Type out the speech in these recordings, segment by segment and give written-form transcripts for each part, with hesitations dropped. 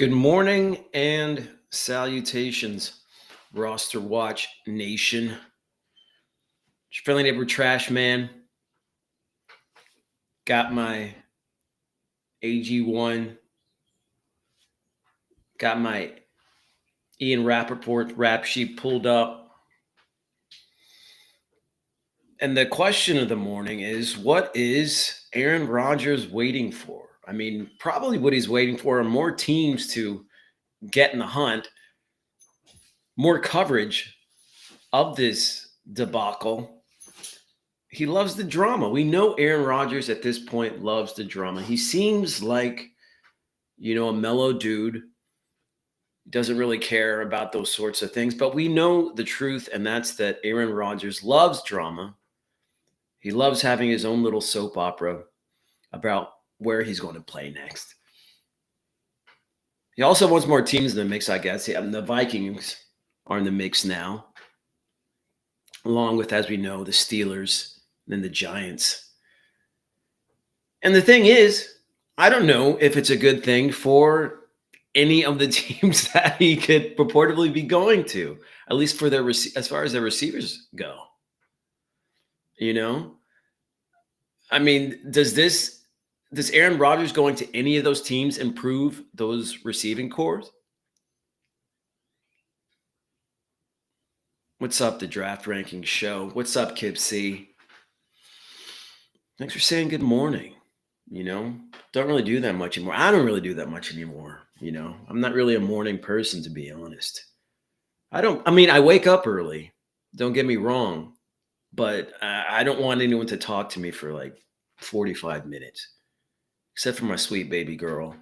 Good morning and salutations, RosterWatch Nation. It's your friendly neighbor Trash Man. Got my AG1. Got my Ian Rappaport rap sheet pulled up. And the question of the morning is, what is Aaron Rodgers waiting for? I mean, probably what he's waiting for are more teams to get in the hunt, more coverage of this debacle. He loves the drama. We know Aaron Rodgers at this point loves the drama. He seems like, a mellow dude. Doesn't really care about those sorts of things. But we know the truth, and that's that Aaron Rodgers loves drama. He loves having his own little soap opera about where he's going to play next. He also wants more teams in the mix, I guess. The Vikings are in the mix now, along with, as we know, the Steelers and the Giants. And the thing is, I don't know if it's a good thing for any of the teams that he could purportedly be going to, at least for their as far as their receivers go. I mean, does Aaron Rodgers going to any of those teams improve those receiving cores? What's up, the Draft Rankings Show? What's up, Kip C? Thanks for saying good morning. Don't really do that much anymore. I don't really do that much anymore. I'm not really a morning person, to be honest. I wake up early. Don't get me wrong, but I don't want anyone to talk to me for like 45 minutes, except for my sweet baby girl.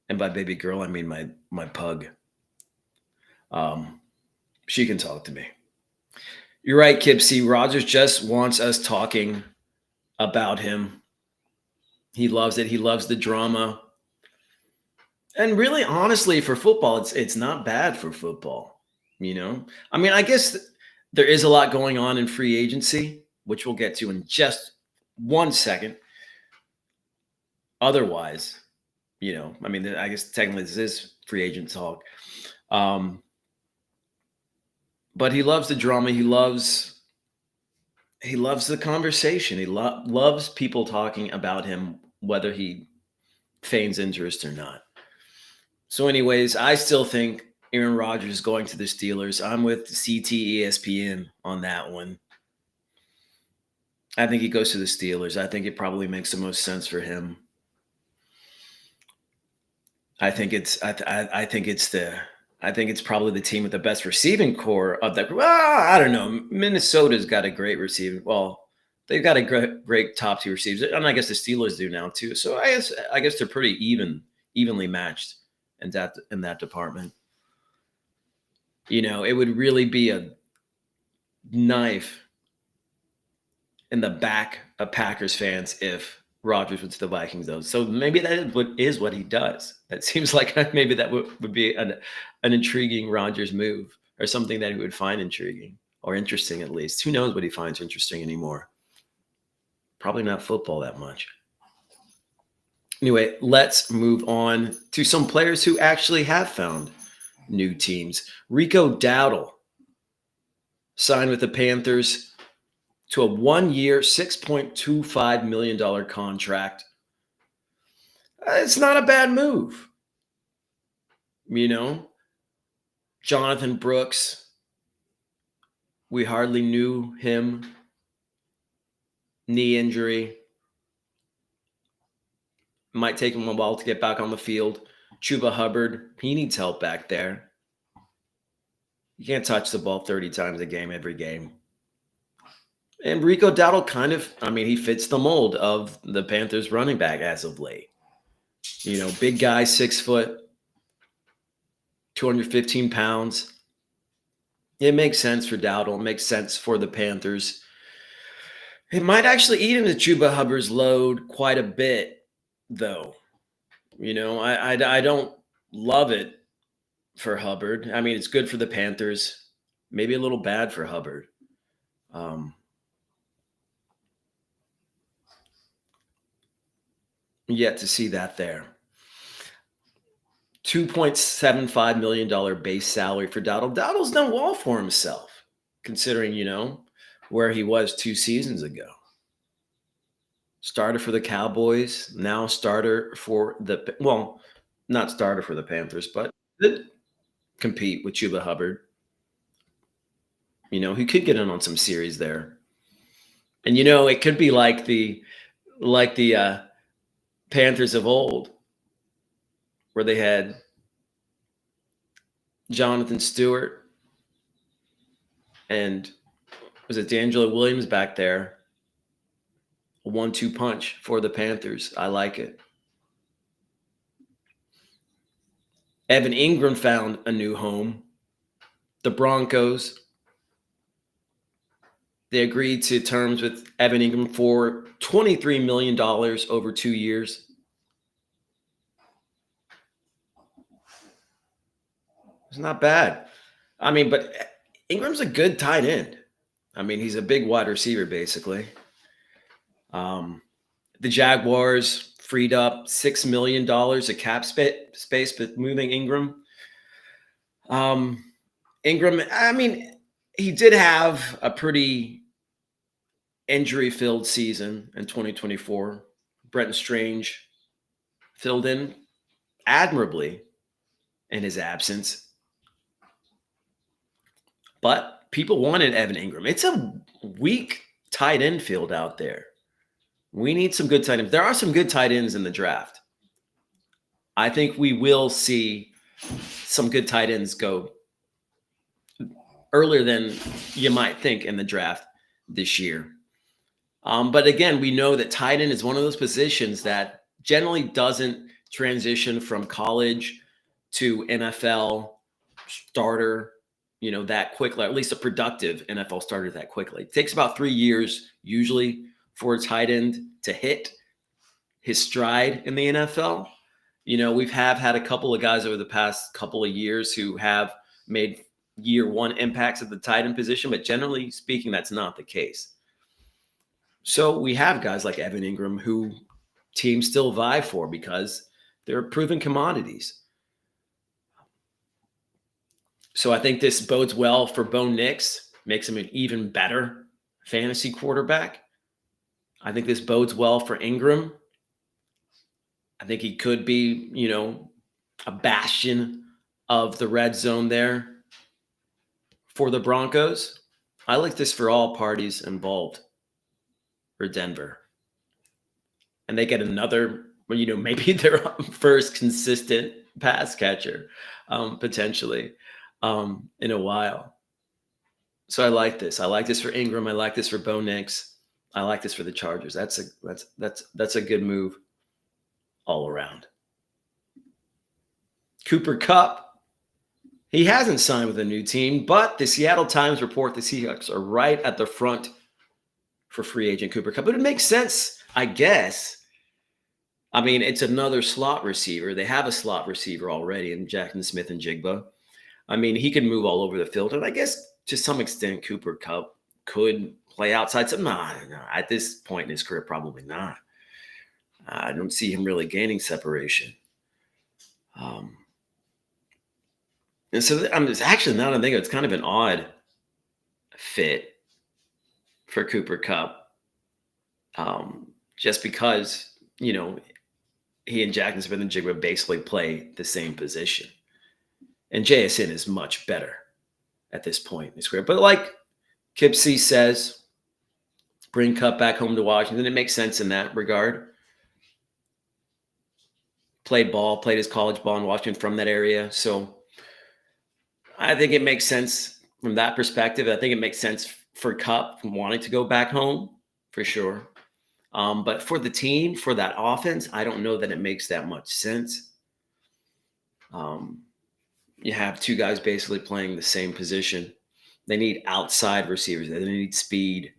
And by baby girl, I mean my pug. She can talk to me. You're right, Kip C. Rodgers just wants us talking about him. He loves it. He loves the drama. And really, honestly, for football, it's not bad for football. I guess there is a lot going on in free agency, which we'll get to in just 1 second. Otherwise, I guess technically this is free agent talk. But he loves the drama. He loves the conversation. He loves people talking about him, whether he feigns interest or not. So anyways, I still think Aaron Rodgers is going to the Steelers. I'm with CT ESPN on that one. I think he goes to the Steelers. I think it probably makes the most sense for him. I think it's probably the team with the best receiving core of that group. I don't know. Minnesota's got a great receiving. Well, they've got a great top tier receivers, and I guess the Steelers do now too. So I guess they're pretty evenly matched in that department. It would really be a knife in the back of Packers fans if Rodgers went to the Vikings, though. So maybe that is what he does. That seems like maybe that would be an intriguing Rodgers move, or something that he would find intriguing or interesting, at least. Who knows what he finds interesting anymore? Probably not football that much. Anyway, let's move on to some players who actually have found new teams. Rico Dowdle signed with the Panthers to a 1-year, $6.25 million contract. It's not a bad move. Jonathan Brooks, we hardly knew him. Knee injury. Might take him a while to get back on the field. Chuba Hubbard, he needs help back there. You can't touch the ball 30 times a game every game. And Rico Dowdle he fits the mold of the Panthers running back as of late. Big guy, 6 foot, 215 pounds. It makes sense for Dowdle. It makes sense for the Panthers. It might actually eat into Chuba Hubbard's load quite a bit, though. I don't love it for Hubbard. It's good for the Panthers. Maybe a little bad for Hubbard. Yet to see that there. $2.75 million base salary for Dowdle. Dowdle's done well for himself, considering, where he was 2 seasons ago. Starter for the Cowboys, now starter for not starter for the Panthers, but did compete with Chuba Hubbard. He could get in on some series there. And it could be like the Panthers of old, where they had Jonathan Stewart and was it D'Angelo Williams back there? A 1-2 punch for the Panthers. I like it. Evan Ingram found a new home. The Broncos, they agreed to terms with Evan Ingram for $23 million over 2 years. It's not bad. But Ingram's a good tight end. He's a big wide receiver, basically. The Jaguars freed up $6 million of cap space, but moving Ingram. Ingram, he did have a pretty injury-filled season in 2024. Brenton Strange filled in admirably in his absence. But people wanted Evan Ingram. It's a weak tight end field out there. We need some good tight ends. There are some good tight ends in the draft. I think we will see some good tight ends go earlier than you might think in the draft this year. But again, we know that tight end is one of those positions that generally doesn't transition from college to NFL starter, that quickly, or at least a productive NFL starter that quickly. It takes about 3 years usually for a tight end to hit his stride in the NFL. We've had a couple of guys over the past couple of years who have made year one impacts at the tight end position, but generally speaking, that's not the case. So we have guys like Evan Ingram who teams still vie for because they're proven commodities. So I think this bodes well for Bo Nix, makes him an even better fantasy quarterback. I think this bodes well for Ingram. I think he could be, a bastion of the red zone there for the Broncos. I like this for all parties involved for Denver. And they get another, maybe their first consistent pass catcher, potentially, in a while. So I like this. I like this for Ingram. I like this for Bo Nix. I like this for the Chargers. That's a good move all around. Cooper Kupp, he hasn't signed with a new team, but the Seattle Times report the Seahawks are right at the front for free agent Cooper Kupp. But it makes sense, I guess. It's another slot receiver. They have a slot receiver already in Jackson Smith and Jigba. He can move all over the field. And I guess to some extent, Cooper Kupp could play outside. So, no, at this point in his career, probably not. I don't see him really gaining separation. And so actually, now that I think it's kind of an odd fit for Cooper Kupp, just because, he and Jackson Smith and Jigba basically play the same position. And JSN is much better at this point in his career. But like Kip C says, bring Kupp back home to Washington. It makes sense in that regard. Played his college ball in Washington from that area. So I think it makes sense from that perspective. I think it makes sense for Kupp wanting to go back home for sure. But for the team, for that offense, I don't know that it makes that much sense. You have two guys basically playing the same position. They need outside receivers. They need speed.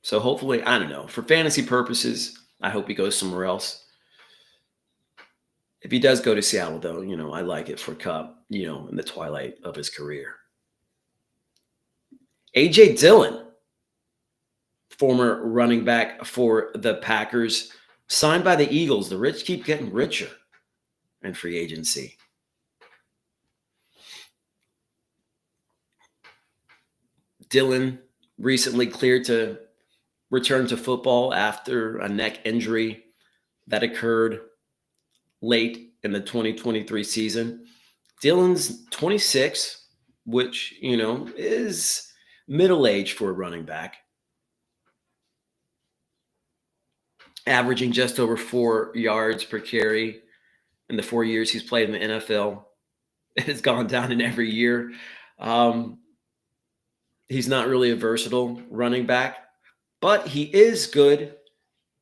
So hopefully, I don't know, for fantasy purposes, I hope he goes somewhere else. If he does go to Seattle, though, I like it for Kupp, in the twilight of his career. A.J. Dillon former running back for the Packers, signed by the Eagles. The rich keep getting richer in free agency. Dillon recently cleared to return to football after a neck injury that occurred late in the 2023 season. Dillon's 26, which, is middle age for a running back, averaging just over 4 yards per carry in the 4 years he's played in the NFL. It has gone down in every year. He's not really a versatile running back, but he is good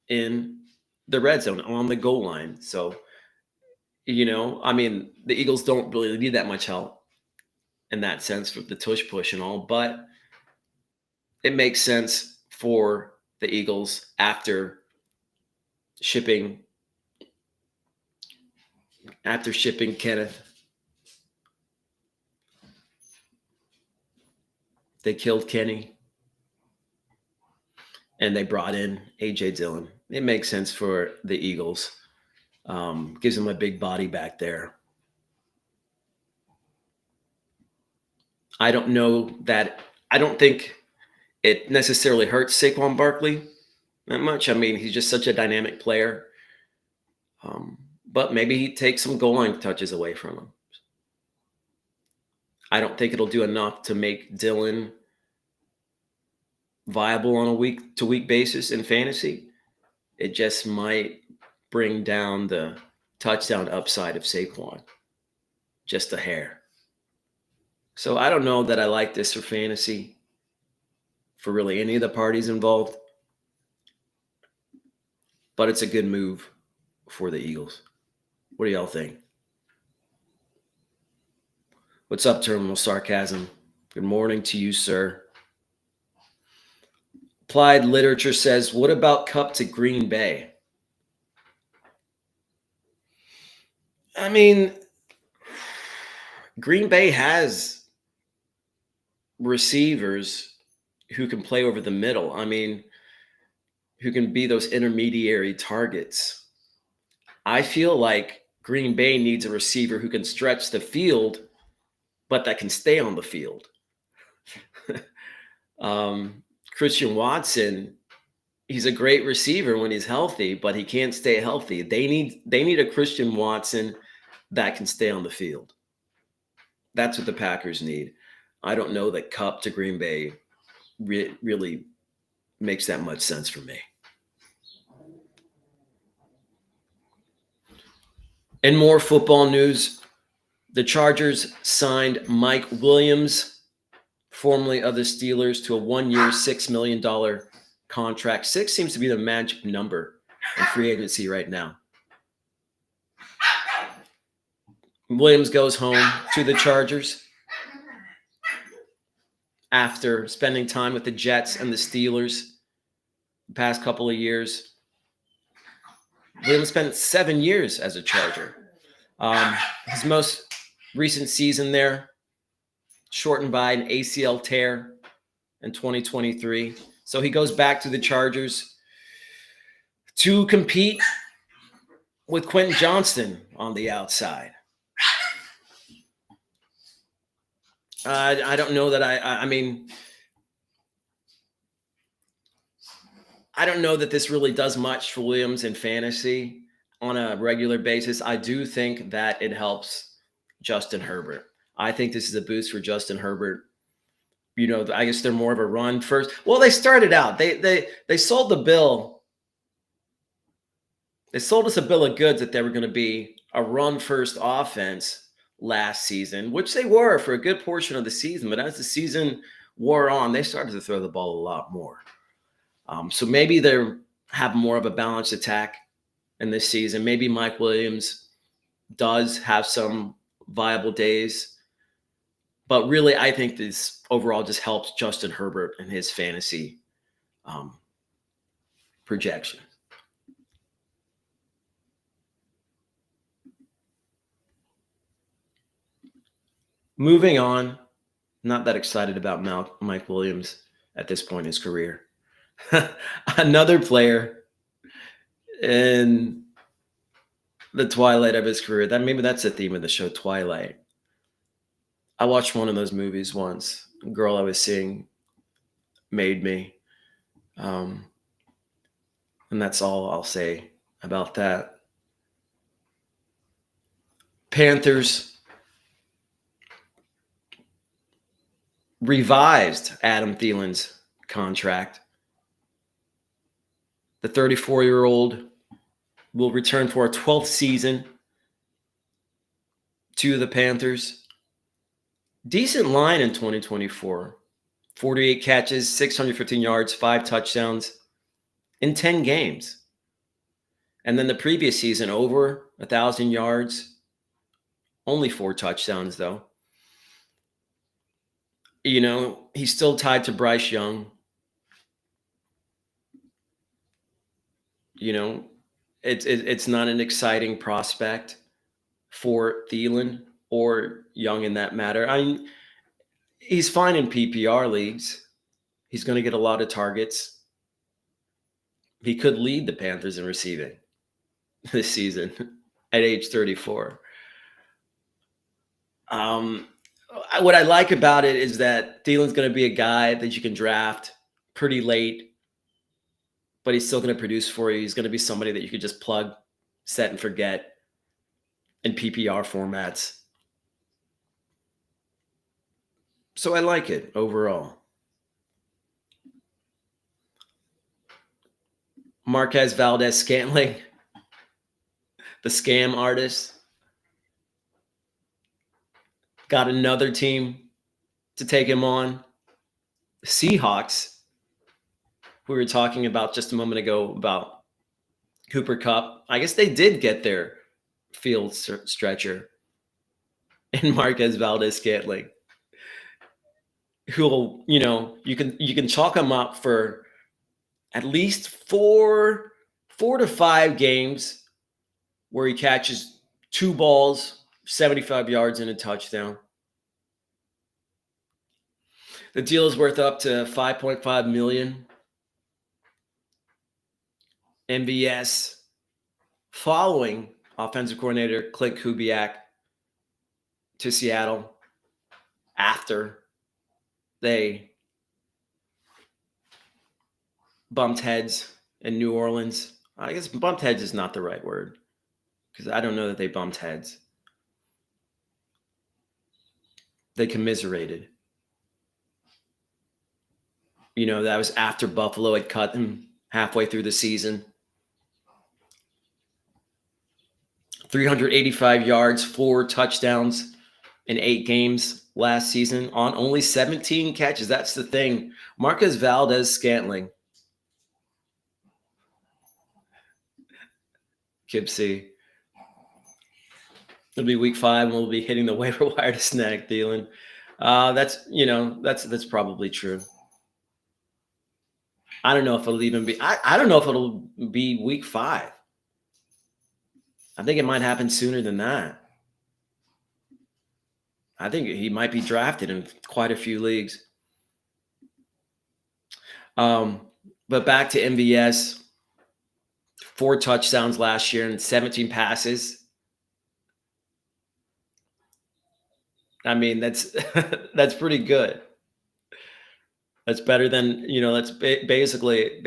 in the red zone on the goal line. So, the Eagles don't really need that much help in that sense with the tush push and all, but it makes sense for the Eagles after shipping Kenneth. They killed Kenny and they brought in A.J. Dillon. It makes sense for the Eagles. Gives them a big body back there. I don't think it necessarily hurts Saquon Barkley that much. He's just such a dynamic player. But maybe he takes some goal line touches away from him. I don't think it'll do enough to make Dillon viable on a week-to-week basis in fantasy. It just might bring down the touchdown upside of Saquon just a hair. So I don't know that I like this for fantasy for really any of the parties involved, but it's a good move for the Eagles. What do y'all think? What's up, Terminal Sarcasm? Good morning to you, sir. Applied Literature says, what about Kupp to Green Bay? Green Bay has receivers who can play over the middle. Who can be those intermediary targets. I feel like Green Bay needs a receiver who can stretch the field, but that can stay on the field. Christian Watson, he's a great receiver when he's healthy, but he can't stay healthy. They need a Christian Watson that can stay on the field. That's what the Packers need. I don't know that Kupp to Green Bay really makes that much sense for me. In more football news, the Chargers signed Mike Williams, formerly of the Steelers, to a 1-year, $6 million contract. 6 seems to be the magic number in free agency right now. Williams goes home to the Chargers after spending time with the Jets and the Steelers the past couple of years. Williams spent 7 years as a Charger. His most recent season there, shortened by an ACL tear in 2023. So he goes back to the Chargers to compete with Quentin Johnston on the outside. I don't know that I don't know that this really does much for Williams in fantasy on a regular basis. I do think that it helps Justin Herbert. I think this is a boost for Justin Herbert. I guess they're more of a run first. Well, they started out. They sold the bill. They sold us a bill of goods that they were going to be a run first offense last season, which they were for a good portion of the season. But as the season wore on, they started to throw the ball a lot more. So maybe they have more of a balanced attack in this season. Maybe Mike Williams does have some viable days. But really, I think this overall just helps Justin Herbert and his fantasy projection. Moving on, not that excited about Mike Williams at this point in his career. Another player in the twilight of his career. That maybe that's the theme of the show, Twilight. I watched one of those movies once. A girl I was seeing made me. Um, and that's all I'll say about that. Panthers revised Adam Thielen's contract. The 34-year-old will return for a 12th season to the Panthers. Decent line in 2024. 48 catches, 615 yards, 5 touchdowns in 10 games. And then the previous season, over 1,000 yards, only 4 touchdowns, though. You know, he's still tied to Bryce Young. You know, it's not an exciting prospect for Thielen or Young in that matter. I mean, he's fine in PPR leagues. He's going to get a lot of targets. He could lead the Panthers in receiving this season at age 34. What I like about it is that Thielen's going to be a guy that you can draft pretty late, but he's still going to produce for you. He's going to be somebody that you could just plug, set, and forget in PPR formats. So I like it overall. Marquez Valdez-Scantling, the scam artist, got another team to take him on. The Seahawks, we were talking about just a moment ago about Cooper Kupp. I guess they did get their field stretcher in Marquez Valdez-Scantling, who'll, you can chalk him up for at least four to 5 games where he catches 2 balls, 75 yards, and a touchdown. The deal is worth up to $5.5 million. MVS following offensive coordinator Clint Kubiak to Seattle after they bumped heads in New Orleans. I guess bumped heads is not the right word because I don't know that they bumped heads. They commiserated. That was after Buffalo had cut them halfway through the season. 385 yards, 4 touchdowns in 8 games last season on only 17 catches. That's the thing. Marquez Valdez-Scantling. Kipsy. It'll be week 5 and we'll be hitting the waiver wire to snag Thielen. That's probably true. I don't know if it'll even be I don't know if it'll be week 5. I think it might happen sooner than that. I think he might be drafted in quite a few leagues. But back to MVS, 4 touchdowns last year and 17 passes. I mean, that's that's pretty good. That's better than, that's basically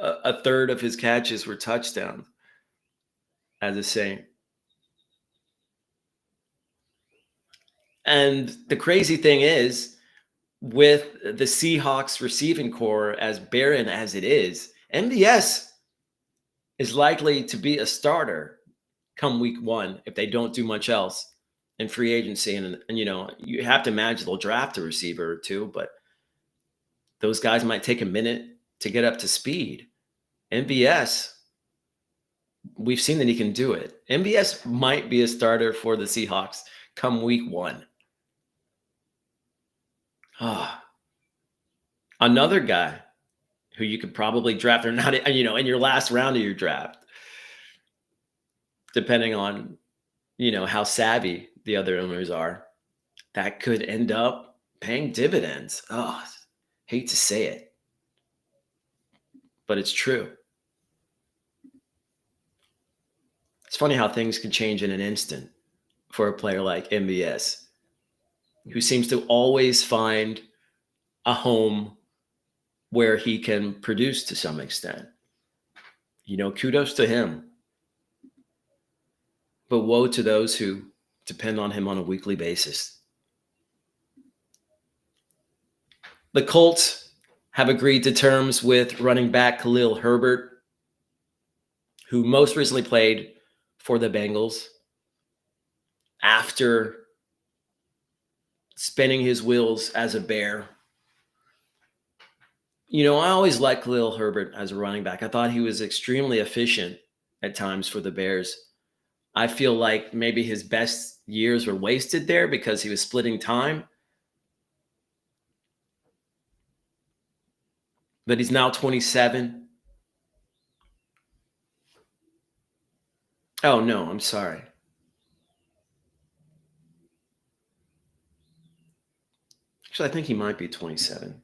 a third of his catches were touchdowns as a Saint. And the crazy thing is, with the Seahawks receiving core as barren as it is, MVS is likely to be a starter come week 1 if they don't do much else in free agency. And you have to imagine they'll draft a receiver or 2, but those guys might take a minute to get up to speed. MVS, we've seen that he can do it. MVS might be a starter for the Seahawks come week 1. Another guy who you could probably draft or not, in your last round of your draft, depending on, how savvy the other owners are, that could end up paying dividends. Hate to say it. but it's true. It's funny how things can change in an instant for a player like MBS, who seems to always find a home where he can produce to some extent. Kudos to him. But woe to those who depend on him on a weekly basis. The Colts have agreed to terms with running back Khalil Herbert, who most recently played for the Bengals after spinning his wheels as a Bear. I always liked Khalil Herbert as a running back. I thought he was extremely efficient at times for the Bears. I feel like maybe his best years were wasted there because he was splitting time. But he's now 27. Oh, no, I'm sorry. Actually, I think he might be 27.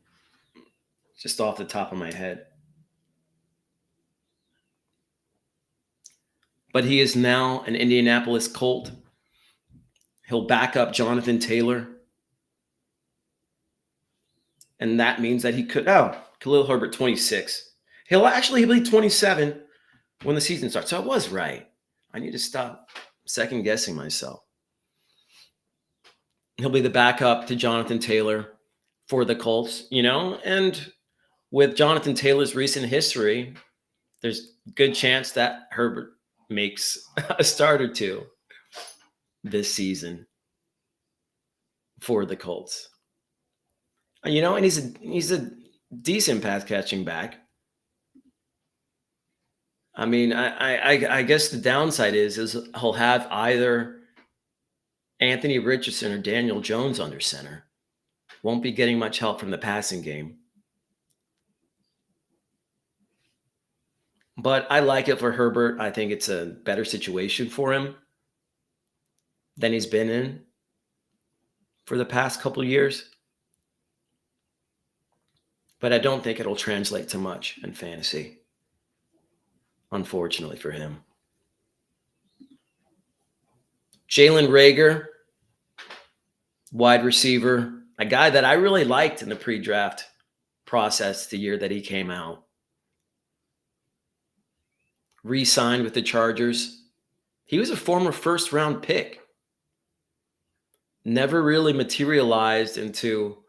Just off the top of my head. But he is now an Indianapolis Colt. He'll back up Jonathan Taylor. And that means that he could, Khalil Herbert, 26. He'll be 27 when the season starts. So I was right. I need to stop second guessing myself. He'll be the backup to Jonathan Taylor for the Colts, and with Jonathan Taylor's recent history, there's a good chance that Herbert makes a start or two this season for the Colts. And he's a decent pass catching back. I mean, I guess the downside is he'll have either Anthony Richardson or Daniel Jones under center. Won't be getting much help from the passing game. But I like it for Herbert. I think it's a better situation for him than he's been in for the past couple of years. But I don't think it'll translate to much in fantasy, unfortunately for him. Jalen Reagor, wide receiver, a guy that I really liked in the pre-draft process the year that he came out. Re-signed with the Chargers. He was a former first-round pick. Never really materialized into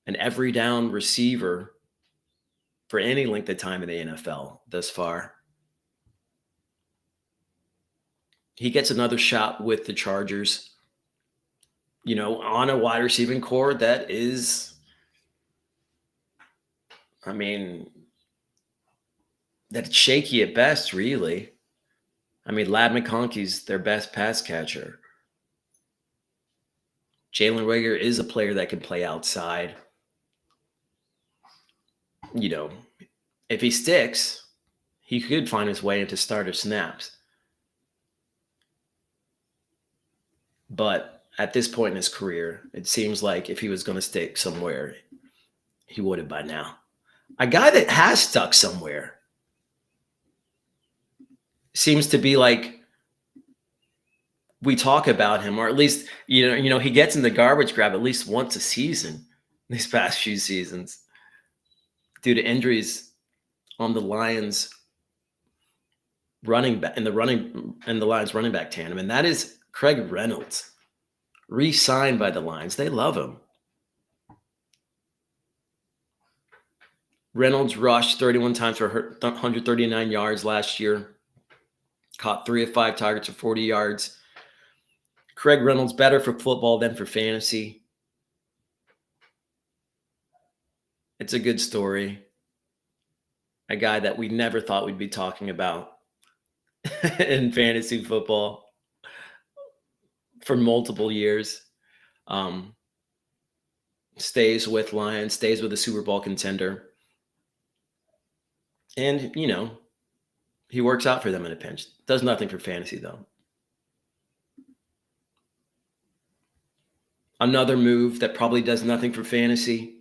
an every down receiver for any length of time in the NFL thus far. He gets another shot with the Chargers, on a wide receiving core that is, that's shaky at best, really. Ladd McConkey's their best pass catcher. Jalen Reagor is a player that can play outside. If he sticks, he could find his way into starter snaps. But at this point in his career, it seems like if he was going to stick somewhere, he would have by now. A guy that has stuck somewhere seems to be like we talk about him, or at least, he gets in the garbage grab at least once a season these past few seasons due to injuries on the Lions running back in the Lions running back tandem, and that is Craig Reynolds, re-signed by the Lions. They love him. Reynolds rushed 31 times for 139 yards last year. Caught 3 of 5 targets for 40 yards. Craig Reynolds better for football than for fantasy. It's a good story. A guy that we never thought we'd be talking about in fantasy football for multiple years. Stays with Lions, stays with a Super Bowl contender. And, he works out for them in a pinch. Does nothing for fantasy, though. Another move that probably does nothing for fantasy.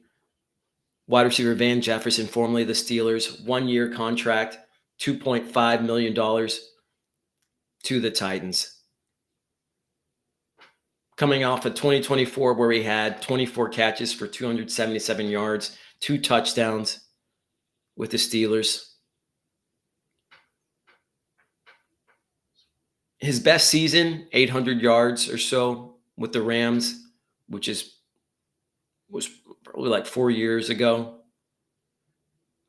Wide receiver Van Jefferson, formerly the Steelers, 1-year contract, $2.5 million to the Titans. Coming off of 2024, where he had 24 catches for 277 yards, 2 touchdowns with the Steelers. His best season, 800 yards or so with the Rams, which was probably like 4 years ago.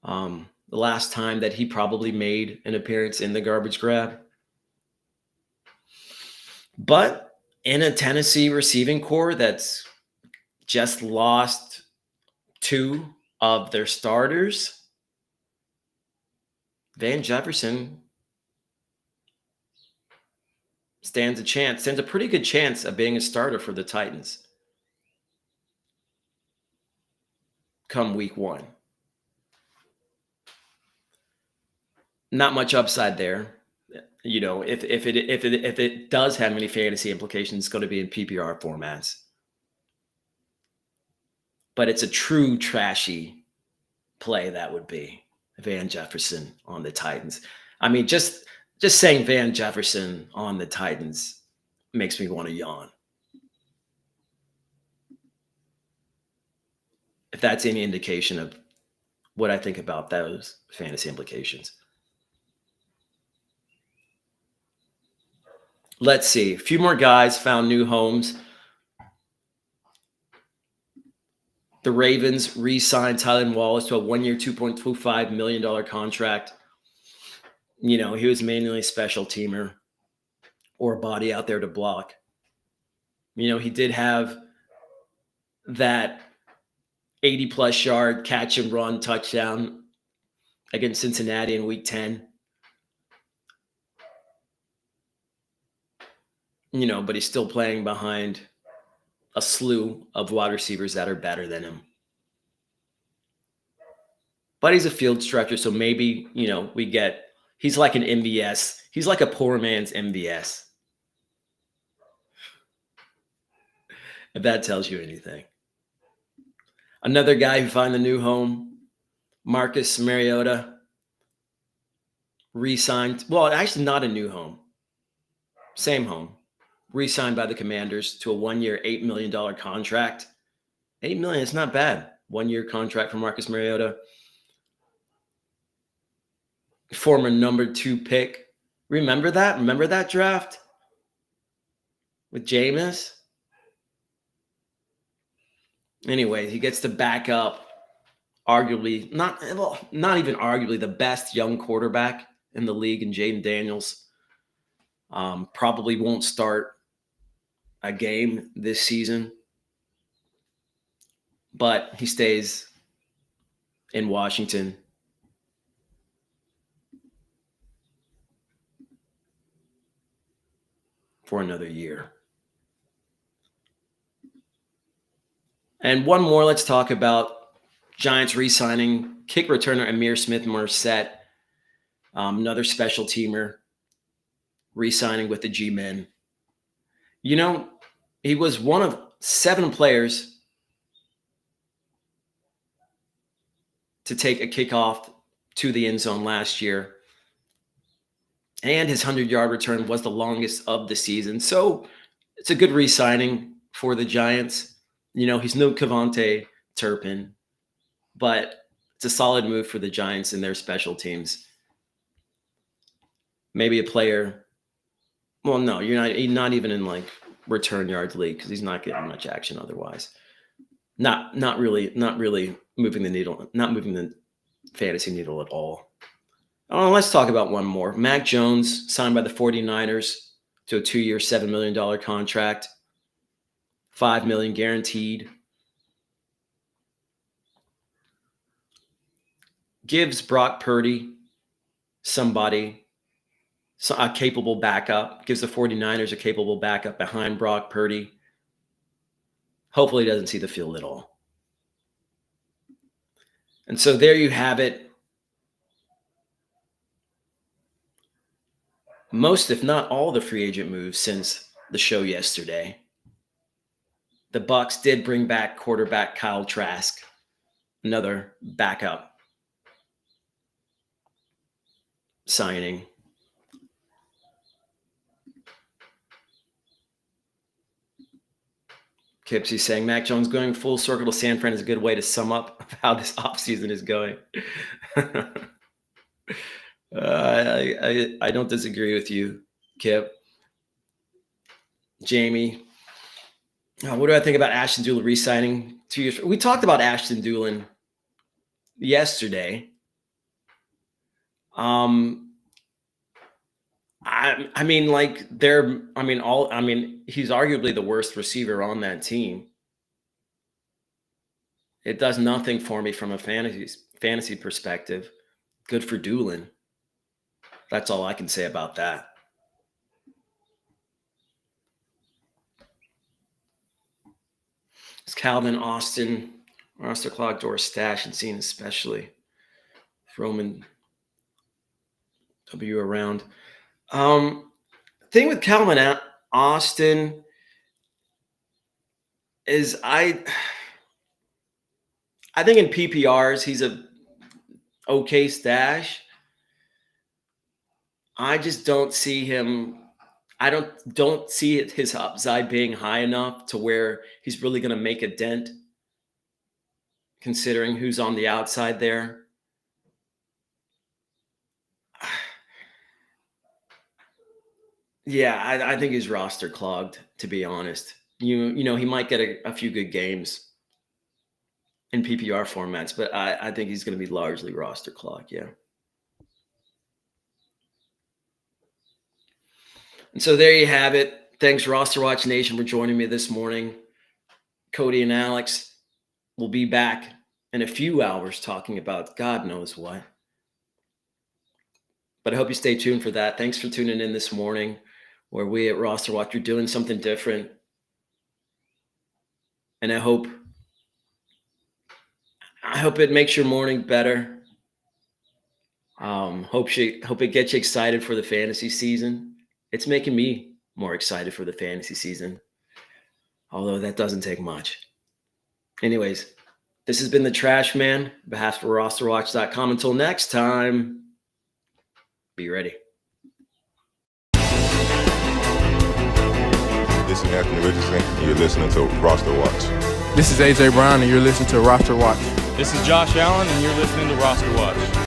The last time that he probably made an appearance in the garbage grab. But in a Tennessee receiving core that's just lost 2 of their starters, Van Jefferson stands a pretty good chance of being a starter for the Titans come week 1. Not much upside there. You know, if it does have any fantasy implications, it's going to be in PPR formats. But it's a true trashy play that would be Van Jefferson on the Titans. I mean, just saying Van Jefferson on the Titans makes me want to yawn. If that's any indication of what I think about those fantasy implications. Let's see. A few more guys found new homes. The Ravens re-signed Tylan Wallace to a 1-year, $2.25 million contract. You know, he was mainly a special teamer or a body out there to block. You know, he did have that 80-plus yard catch and run touchdown against Cincinnati in Week 10. You know, but he's still playing behind a slew of wide receivers that are better than him. But he's a field stretcher, so maybe, you know, he's like an MVS. He's like a poor man's MVS. If that tells you anything. Another guy who found a new home, Marcus Mariota, re-signed. Well, actually not a new home. Same home. Re-signed by the Commanders to a 1-year, $8 million contract. $8 million, it's not bad. 1-year contract for Marcus Mariota. Former number 2 pick. Remember that? Remember that draft? With Jameis? Anyway, he gets to back up arguably, not even arguably, the best young quarterback in the league in Jaden Daniels. Probably won't start a game this season, but he stays in Washington. For another year. And one more, let's talk about Giants re-signing kick returner Amir Smith-Marset, another special teamer, re-signing with the G-Men. You know, he was one of 7 players to take a kickoff to the end zone last year. And his 100-yard return was the longest of the season. So it's a good re-signing for the Giants. You know, he's no Kevontae Turpin, but it's a solid move for the Giants and their special teams. Maybe a player. Well, no, you're not even in like return yards league because he's not getting much action otherwise. Not really moving the needle, not moving the fantasy needle at all. Let's talk about one more. Mac Jones signed by the 49ers to a 2-year, $7 million contract, $5 million guaranteed. Gives Brock Purdy a capable backup. Gives the 49ers a capable backup behind Brock Purdy. Hopefully he doesn't see the field at all. And so there you have it. Most, if not all, the free agent moves since the show yesterday. The Bucs did bring back quarterback Kyle Trask. another backup signing. Kipsy saying Mac Jones going full circle to San Fran is a good way to sum up how this offseason is going. I don't disagree with you, Kip. Jamie, what do I think about Ashton Dulin re-signing 2 years? We talked about Ashton Dulin yesterday. I mean, like he's arguably the worst receiver on that team. It does nothing for me from a fantasy perspective. Good for Dulin. That's all I can say about that. It's Calvin Austin, roster clock door stash and scene, especially Roman W around. Thing with Calvin Austin is I think in PPRs he's a okay stash. I just don't see him. I don't see his upside being high enough to where he's really going to make a dent, considering who's on the outside there. Yeah, I think he's roster clogged, to be honest. You know, he might get a few good games in PPR formats, but I think he's going to be largely roster clogged, yeah. And so there you have it. Thanks, RosterWatch Nation, for joining me this morning. Cody and Alex will be back in a few hours talking about God knows what. But I hope you stay tuned for that. Thanks for tuning in this morning, where we at RosterWatch are doing something different. And I hope it makes your morning better. Hope it gets you excited for the fantasy season. It's making me more excited for the fantasy season, although that doesn't take much. Anyways, this has been the Trash Man, on behalf of RosterWatch.com. Until next time, be ready. This is Anthony Richardson, and you're listening to RosterWatch. This is AJ Brown, and you're listening to Roster Watch. This is Josh Allen, and you're listening to Roster Watch.